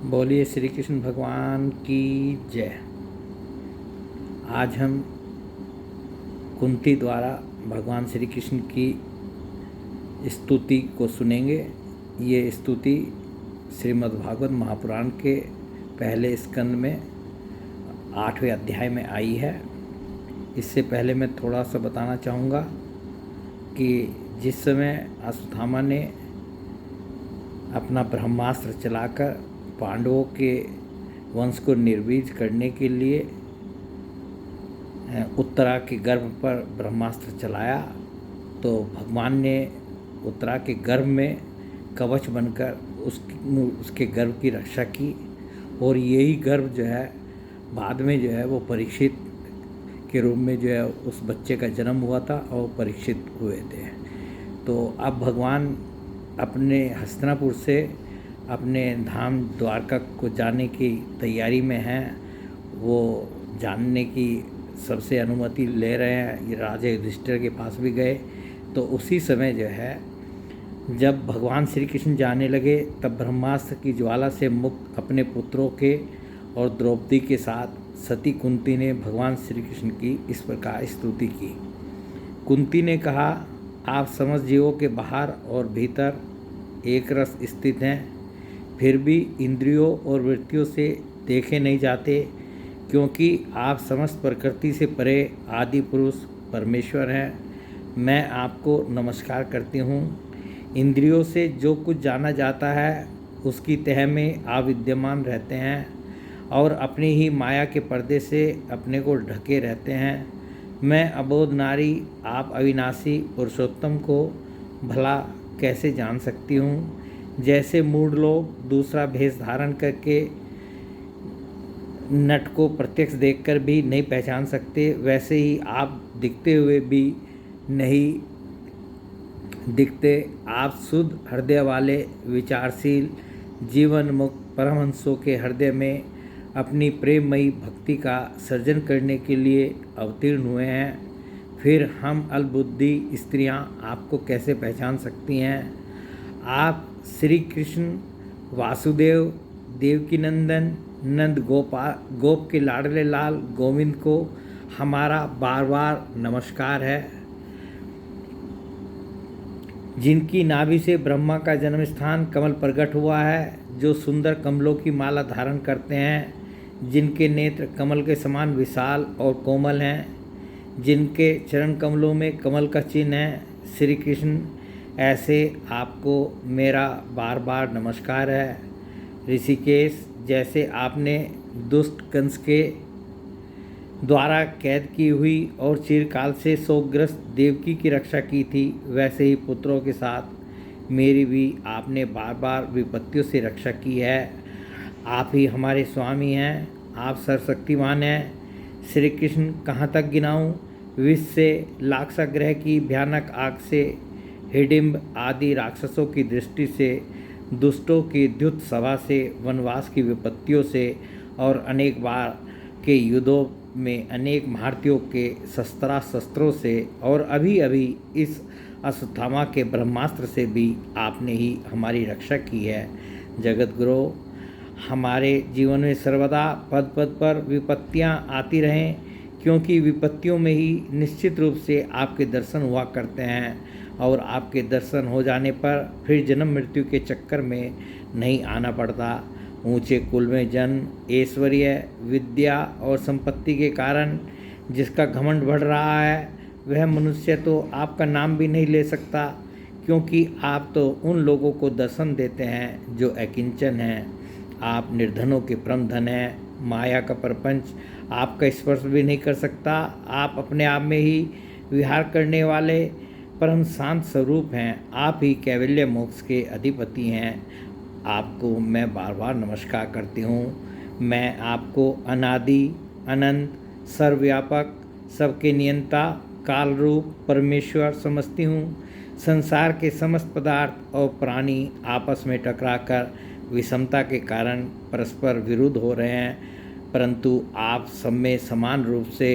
बोलिए श्री कृष्ण भगवान की जय। आज हम कुंती द्वारा भगवान श्री कृष्ण की स्तुति को सुनेंगे। ये स्तुति श्रीमद्भागवत महापुराण के पहले स्कंद में 8वें अध्याय में आई है। इससे पहले मैं थोड़ा सा बताना चाहूँगा कि जिस समय अश्वत्थामा ने अपना ब्रह्मास्त्र चलाकर पांडवों के वंश को निर्वीज करने के लिए उत्तरा के गर्भ पर ब्रह्मास्त्र चलाया, तो भगवान ने उत्तरा के गर्भ में कवच बनकर उसके गर्भ की रक्षा की। और यही गर्भ जो है बाद में जो है वो परीक्षित के रूप में जो है उस बच्चे का जन्म हुआ था और परीक्षित हुए थे। तो अब भगवान अपने हस्तिनापुर से अपने धाम द्वारका को जाने की तैयारी में हैं। वो जानने की सबसे अनुमति ले रहे हैं। ये राजा युधिष्ठिर के पास भी गए। तो उसी समय जो है जब भगवान श्री कृष्ण जाने लगे, तब ब्रह्मास्त्र की ज्वाला से मुक्त अपने पुत्रों के और द्रौपदी के साथ सती कुंती ने भगवान श्री कृष्ण की इस प्रकार स्तुति की। कुंती ने कहा, आप समस्त जीवों के बाहर और भीतर एक रस स्थित हैं, फिर भी इंद्रियों और वृत्तियों से देखे नहीं जाते, क्योंकि आप समस्त प्रकृति से परे आदि पुरुष परमेश्वर हैं। मैं आपको नमस्कार करती हूँ। इंद्रियों से जो कुछ जाना जाता है उसकी तह में आप विद्यमान रहते हैं और अपनी ही माया के पर्दे से अपने को ढके रहते हैं। मैं अबोध नारी आप अविनाशी पुरुषोत्तम को भला कैसे जान सकती हूँ। जैसे मूढ़ लोग दूसरा भेष धारण करके नट को प्रत्यक्ष देखकर भी नहीं पहचान सकते, वैसे ही आप दिखते हुए भी नहीं दिखते। आप शुद्ध हृदय वाले विचारशील जीवन मुक्त परमहंसों के हृदय में अपनी प्रेममयी भक्ति का सर्जन करने के लिए अवतीर्ण हुए हैं। फिर हम अल्पबुद्धि स्त्रियां आपको कैसे पहचान सकती हैं। आप श्री कृष्ण वासुदेव देवकी नंदन नंद गोप के लाडले लाल गोविंद को हमारा बार बार नमस्कार है, जिनकी नाभि से ब्रह्मा का जन्म स्थान कमल प्रकट हुआ है, जो सुंदर कमलों की माला धारण करते हैं, जिनके नेत्र कमल के समान विशाल और कोमल हैं, जिनके चरण कमलों में कमल का चिन्ह है। श्री कृष्ण, ऐसे आपको मेरा बार बार नमस्कार है। ऋषिकेश, जैसे आपने दुष्ट कंस के द्वारा कैद की हुई और चिरकाल से शोकग्रस्त देवकी की रक्षा की थी, वैसे ही पुत्रों के साथ मेरी भी आपने बार बार विपत्तियों से रक्षा की है। आप ही हमारे स्वामी हैं, आप सर्वशक्तिमान हैं। श्री कृष्ण, कहाँ तक गिनाऊं। विष से लाक्षागृह की भयानक आग से, हिडिंब आदि राक्षसों की दृष्टि से, दुष्टों की द्युत सभा से, वनवास की विपत्तियों से और अनेक बार के युद्धों में अनेक महारथियों के शस्त्रों से और अभी अभी इस अश्वत्थामा के ब्रह्मास्त्र से भी आपने ही हमारी रक्षा की है। जगत गुरु, हमारे जीवन में सर्वदा पद पद पर विपत्तियां आती रहें, क्योंकि विपत्तियों में ही निश्चित रूप से आपके दर्शन हुआ करते हैं और आपके दर्शन हो जाने पर फिर जन्म मृत्यु के चक्कर में नहीं आना पड़ता। ऊंचे कुल में जन्म, ऐश्वर्य, विद्या और संपत्ति के कारण जिसका घमंड बढ़ रहा है, वह मनुष्य तो आपका नाम भी नहीं ले सकता, क्योंकि आप तो उन लोगों को दर्शन देते हैं जो अकिंचन हैं। आप निर्धनों के परम धन हैं। माया का प्रपंच आपका स्पर्श भी नहीं कर सकता। आप अपने आप में ही विहार करने वाले परम शांत स्वरूप हैं। आप ही कैवल्य मोक्ष के अधिपति हैं। आपको मैं बार बार नमस्कार करती हूँ। मैं आपको अनादि अनंत सर्वव्यापक सबके नियंता काल रूप परमेश्वर समझती हूँ। संसार के समस्त पदार्थ और प्राणी आपस में टकराकर विषमता के कारण परस्पर विरुद्ध हो रहे हैं, परंतु आप सब में समान रूप से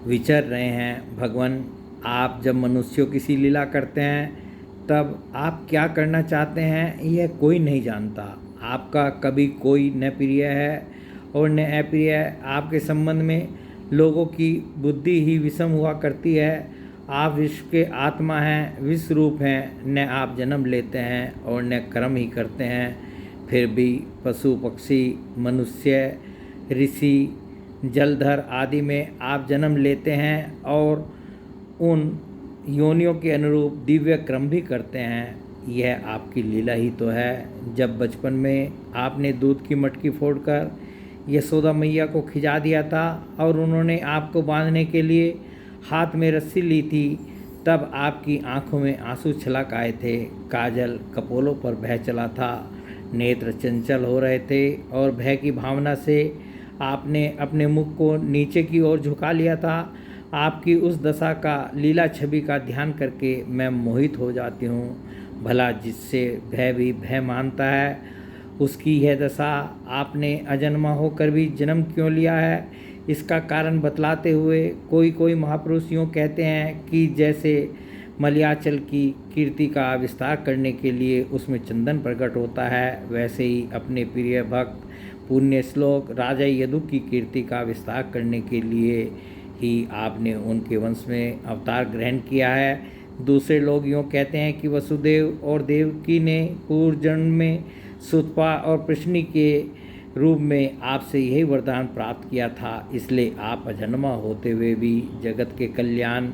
विचर रहे हैं। भगवान, आप जब मनुष्यों की सी लीला करते हैं तब आप क्या करना चाहते हैं यह कोई नहीं जानता। आपका कभी कोई न प्रिय है और न अप्रिय है। आपके संबंध में लोगों की बुद्धि ही विषम हुआ करती है। आप विश्व के आत्मा हैं, विश्व रूप हैं। न आप जन्म लेते हैं और न कर्म ही करते हैं, फिर भी पशु पक्षी मनुष्य ऋषि जलधर आदि में आप जन्म लेते हैं और उन योनियों के अनुरूप दिव्य क्रम भी करते हैं। यह आपकी लीला ही तो है। जब बचपन में आपने दूध की मटकी फोड़कर यशोदा मैया को खिजा दिया था और उन्होंने आपको बांधने के लिए हाथ में रस्सी ली थी, तब आपकी आंखों में आंसू छलक आए थे, काजल कपोलों पर बह चला था, नेत्र चंचल हो रहे थे और भय की भावना से आपने अपने मुख को नीचे की ओर झुका लिया था। आपकी उस दशा का लीला छवि का ध्यान करके मैं मोहित हो जाती हूँ। भला जिससे भय भी भय मानता है, उसकी यह दशा आपने अजन्मा होकर भी जन्म क्यों लिया है, इसका कारण बतलाते हुए कोई महापुरुष यूँ कहते हैं कि जैसे मलयाचल की कीर्ति का विस्तार करने के लिए उसमें चंदन प्रकट होता है, वैसे ही अपने प्रिय भक्त पुण्य श्लोक राजा यदु की कीर्ति का विस्तार करने के लिए ही आपने उनके वंश में अवतार ग्रहण किया है। दूसरे लोग यूँ कहते हैं कि वसुदेव और देवकी ने पूर्व जन्म में सुतपा और प्रश्नि के रूप में आपसे यही वरदान प्राप्त किया था, इसलिए आप अजन्मा होते हुए भी जगत के कल्याण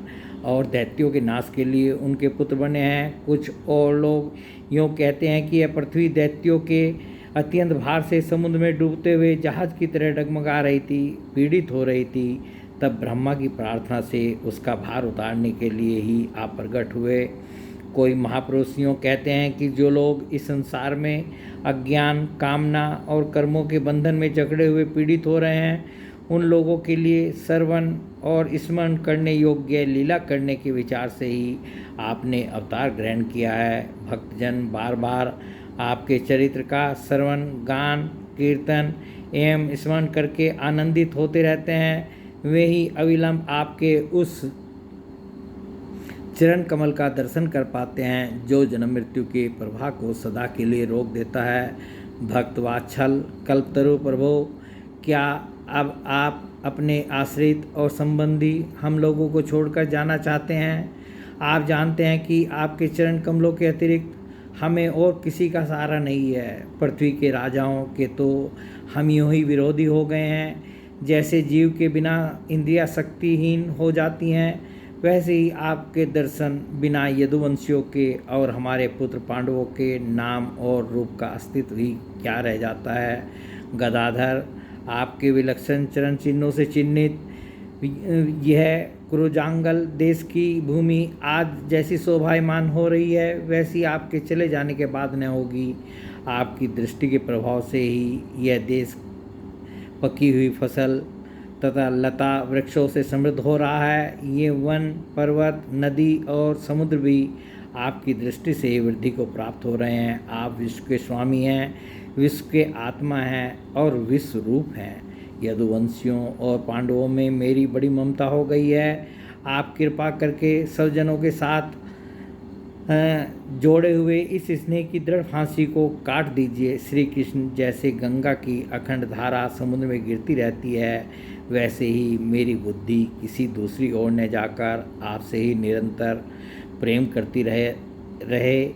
और दैत्यों के नाश के लिए उनके पुत्र बने हैं। कुछ और लोग यूँ कहते हैं कि यह पृथ्वी दैत्यों के अत्यंत भार से समुद्र में डूबते हुए जहाज की तरह डगमगा रही थी, पीड़ित हो रही थी। तब ब्रह्मा की प्रार्थना से उसका भार उतारने के लिए ही आप प्रकट हुए। कोई महापुरुष यूँ कहते हैं कि जो लोग इस संसार में अज्ञान, कामना और कर्मों के बंधन में जकड़े हुए पीड़ित हो रहे हैं, उन लोगों के लिए श्रवण और स्मरण करने योग्य लीला करने के विचार से ही आपने अवतार ग्रहण किया है। भक्तजन बार बार आपके चरित्र का श्रवण, गान, कीर्तन एवं स्मरण करके आनंदित होते रहते हैं। वे ही अविलंब आपके उस चरण कमल का दर्शन कर पाते हैं जो जन्म मृत्यु के प्रवाह को सदा के लिए रोक देता है। भक्त वात्सल कल्पतरु प्रभो, क्या अब आप अपने आश्रित और संबंधी हम लोगों को छोड़कर जाना चाहते हैं? आप जानते हैं कि आपके चरण कमलों के अतिरिक्त हमें और किसी का सहारा नहीं है। पृथ्वी के राजाओं के तो हम यूँ ही विरोधी हो गए हैं। जैसे जीव के बिना इंद्रियां शक्तिहीन हो जाती हैं, वैसे ही आपके दर्शन बिना यदुवंशियों के और हमारे पुत्र पांडवों के नाम और रूप का अस्तित्व ही क्या रह जाता है। गदाधर, आपके विलक्षण चरण चिन्हों से चिन्हित यह कुरुजांगल देश की भूमि आज जैसी शोभायमान हो रही है, वैसी आपके चले जाने के बाद न होगी। आपकी दृष्टि के प्रभाव से ही यह देश पकी हुई फसल तथा लता वृक्षों से समृद्ध हो रहा है। ये वन, पर्वत, नदी और समुद्र भी आपकी दृष्टि से ही वृद्धि को प्राप्त हो रहे हैं। आप विश्व के स्वामी हैं, विश्व के आत्मा हैं और विश्व रूप हैं। यदुवंशियों और पांडवों में मेरी बड़ी ममता हो गई है। आप कृपा करके सब जनों के साथ जोड़े हुए इस स्नेह की दृढ़ फांसी को काट दीजिए। श्री कृष्ण जैसे गंगा की अखंड धारा समुद्र में गिरती रहती है, वैसे ही मेरी बुद्धि किसी दूसरी ओर न जाकर आपसे ही निरंतर प्रेम करती रहे।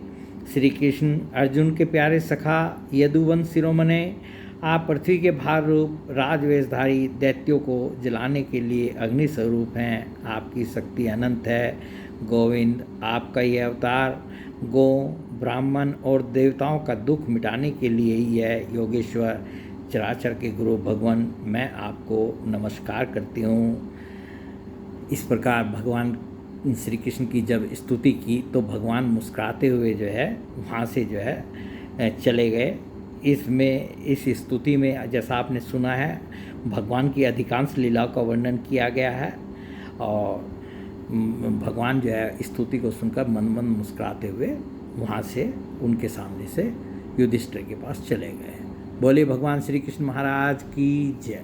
श्री कृष्ण अर्जुन के प्यारे सखा यदुवंश शिरोमणे, आप पृथ्वी के भार रूप राजवेशधारी दैत्यों को जलाने के लिए अग्नि स्वरूप हैं। आपकी शक्ति अनंत है। गोविंद, आपका यह अवतार गो, ब्राह्मण और देवताओं का दुख मिटाने के लिए ही है। योगेश्वर, चराचर के गुरु भगवान, मैं आपको नमस्कार करती हूँ। इस प्रकार भगवान श्री कृष्ण की जब स्तुति की तो भगवान मुस्कुराते हुए जो है वहाँ से जो है चले गए। इसमें इस स्तुति में जैसा आपने सुना है भगवान की अधिकांश लीलाओं का वर्णन किया गया है और भगवान जो है स्तुति को सुनकर मन मन मुस्कुराते हुए वहाँ से उनके सामने से युधिष्ठिर के पास चले गए। बोले भगवान श्री कृष्ण महाराज की जय।